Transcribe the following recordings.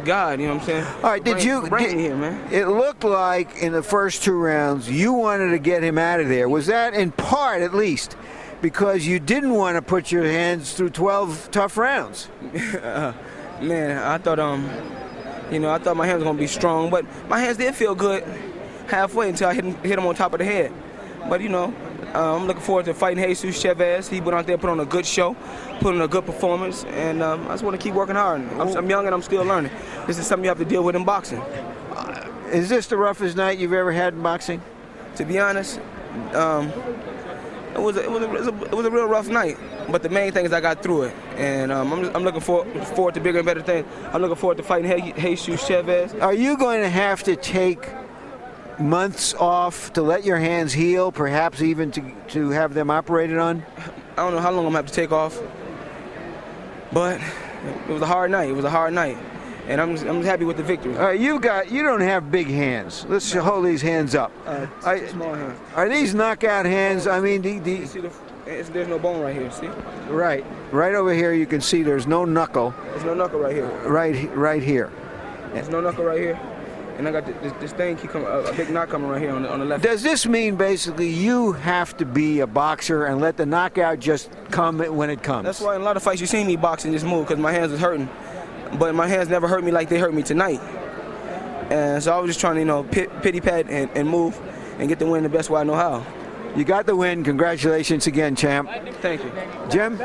God, you know what I'm saying? All right, Bring me here, man. It looked like in the first 2 rounds you wanted to get him out of there. Was that in part, at least, because you didn't want to put your hands through 12 tough rounds? Man, I thought I thought my hands were gonna be strong, but my hands did feel good halfway until I hit him on top of the head. But I'm looking forward to fighting Jesus Chavez. He went out there, put on a good show, put on a good performance, and I just want to keep working hard. I'm young and I'm still learning. This is something you have to deal with in boxing. Is this the roughest night you've ever had in boxing? To be honest, it was a real rough night. But the main thing is I got through it, and I'm looking forward to bigger and better things. I'm looking forward to fighting Jesus Chavez. Are you going to have to take months off to let your hands heal, perhaps even to have them operated on? I don't know how long I'm going to have to take off, but it was a hard night. It was a hard night, and I'm just happy with the victory. You don't have big hands. Let's hold these hands up. Small hands. Are these knockout hands? I mean, You see there's no bone right here, see? Right over here you can see there's no knuckle. There's no knuckle right here. Right here. There's no knuckle right here. And I got this thing keep coming, a big knot coming right here on the left. Does this mean basically you have to be a boxer and let the knockout just come when it comes? That's why in a lot of fights you see me boxing this move, because my hands was hurting. But my hands never hurt me like they hurt me tonight. And so I was just trying to, pity pat and move and get the win the best way I know how. You got the win. Congratulations again, champ. Thank you. Jim?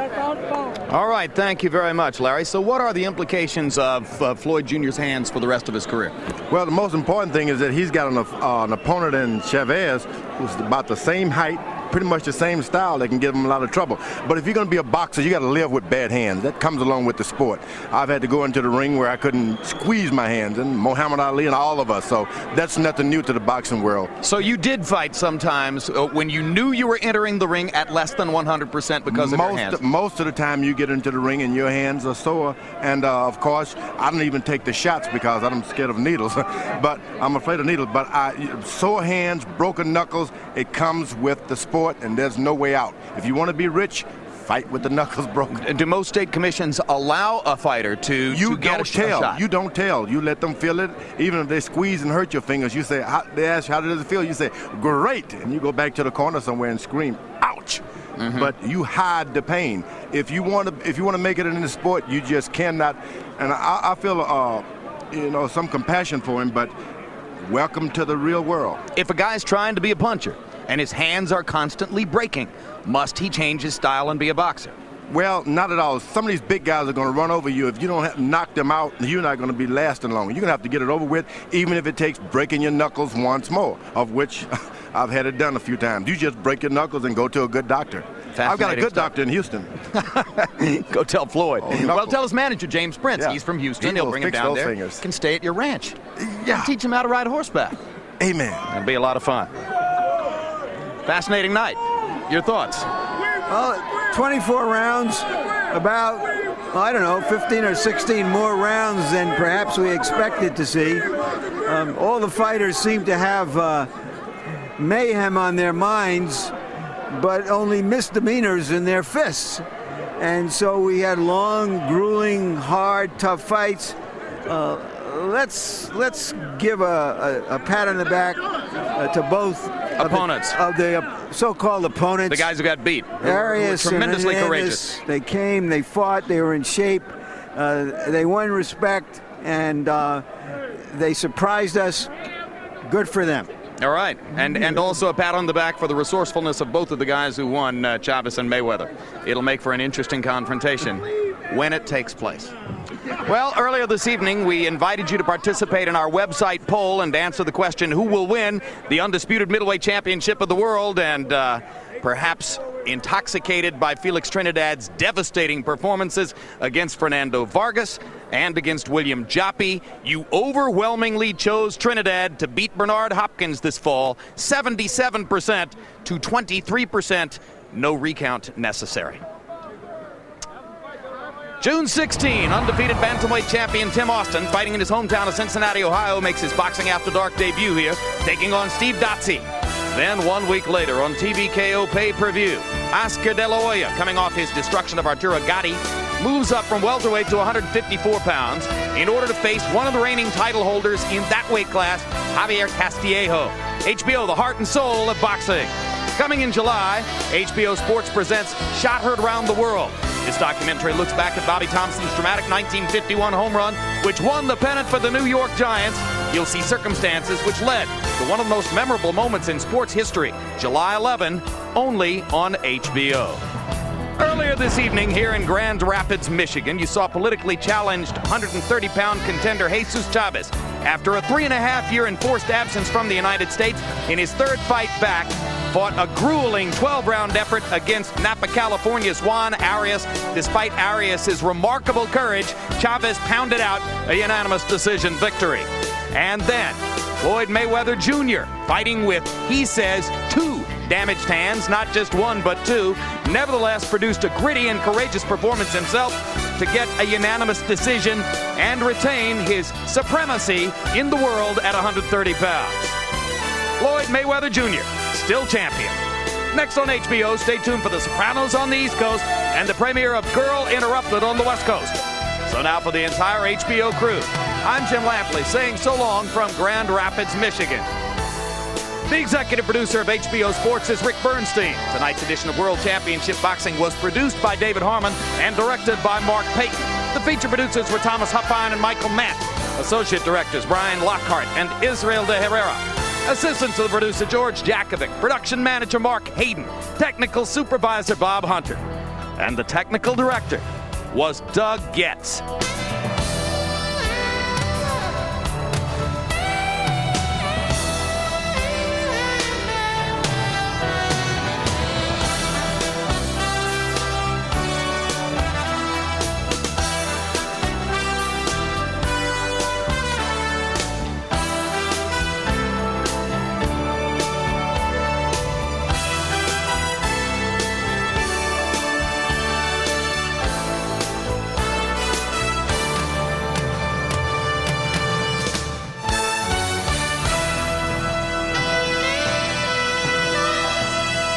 All right, thank you very much, Larry. So what are the implications of Floyd Jr.'s hands for the rest of his career? Well, the most important thing is that he's got an opponent in Chavez who's about the same height, pretty much the same style that can give him a lot of trouble. But if you're going to be a boxer, you got to live with bad hands. That comes along with the sport. I've had to go into the ring where I couldn't squeeze my hands, and Muhammad Ali and all of us. So that's nothing new to the boxing world. So you did fight sometimes when you knew you were entering the ring at less than 100% because of your hands? Most of the time you get into the ring and your hands are sore. And, of course, I don't even take the shots because I'm scared of needles. But I'm afraid of needles. But sore hands, broken knuckles, it comes with the sport. And there's no way out. If you want to be rich, fight with the knuckles broken. Do most state commissions allow a fighter to get a shot? You don't tell. You let them feel it. Even if they squeeze and hurt your fingers, you say, they ask you, how does it feel? You say, great. And you go back to the corner somewhere and scream, ouch. Mm-hmm. But you hide the pain. If you want to make it in the sport, you just cannot. And I feel some compassion for him, but welcome to the real world. If a guy's trying to be a puncher and his hands are constantly breaking, must he change his style and be a boxer? Well, not at all. Some of these big guys are going to run over you. If you don't knock them out, you're not going to be lasting long. You're going to have to get it over with, even if it takes breaking your knuckles once more, of which I've had it done a few times. You just break your knuckles and go to a good doctor. I've got a good doctor in Houston. Go tell Floyd. Well, tell his manager, James Prince. Yeah. He's from Houston. He'll bring him down there. Fingers. Can stay at your ranch. Yeah. Teach him how to ride horseback. Amen. It'll be a lot of fun. Fascinating night. Your thoughts? Well, 24 rounds, about, 15 or 16 more rounds than perhaps we expected to see. All the fighters seem to have mayhem on their minds, but only misdemeanors in their fists. And so we had long, grueling, hard, tough fights. Let's give a pat on the back to both opponents of the so-called opponents. The guys who got beat. Arias tremendously and courageous. They came, they fought, they were in shape, they won respect, and they surprised us. Good for them. All right, and also a pat on the back for the resourcefulness of both of the guys who won, Chavez and Mayweather. It'll make for an interesting confrontation when it takes place. Well, earlier this evening, we invited you to participate in our website poll and answer the question, who will win the undisputed middleweight championship of the world? And perhaps intoxicated by Felix Trinidad's devastating performances against Fernando Vargas and against William Joppy, you overwhelmingly chose Trinidad to beat Bernard Hopkins this fall, 77% to 23%, no recount necessary. June 16, undefeated bantamweight champion Tim Austin, fighting in his hometown of Cincinnati, Ohio, makes his Boxing After Dark debut here, taking on Steve Dotsie. Then 1 week later on TVKO pay-per-view, Oscar De La Hoya, coming off his destruction of Arturo Gatti, moves up from welterweight to 154 pounds in order to face one of the reigning title holders in that weight class, Javier Castillejo. HBO, the heart and soul of boxing. Coming in July, HBO Sports presents Shot Heard Around the World. This documentary looks back at Bobby Thompson's dramatic 1951 home run, which won the pennant for the New York Giants. You'll see circumstances which led to one of the most memorable moments in sports history. July 11, only on HBO. Earlier this evening here in Grand Rapids, Michigan, you saw politically challenged 130-pound contender Jesus Chavez. After a 3.5-year enforced absence from the United States, in his third fight back, fought a grueling 12-round effort against Napa, California's Juan Arias. Despite Arias' remarkable courage, Chavez pounded out a unanimous decision victory. And then, Floyd Mayweather Jr., fighting with, he says, 2 damaged hands, not just 1 but 2, nevertheless produced a gritty and courageous performance himself to get a unanimous decision and retain his supremacy in the world at 130 pounds. Floyd Mayweather Jr., still champion. Next on HBO, stay tuned for The Sopranos on the East Coast and the premiere of Girl Interrupted on the West Coast. So now for the entire HBO crew, I'm Jim Lampley saying so long from Grand Rapids, Michigan. The executive producer of HBO Sports is Rick Bernstein. Tonight's edition of World Championship Boxing was produced by David Harmon and directed by Mark Payton. The feature producers were Thomas Huffine and Michael Matt. Associate directors Brian Lockhart and Israel de Herrera. Assistant to the producer George Jakovic. Production manager Mark Hayden. Technical supervisor Bob Hunter. And the technical director was Doug Getz.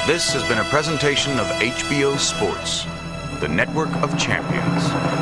This has been a presentation of HBO Sports, the network of champions.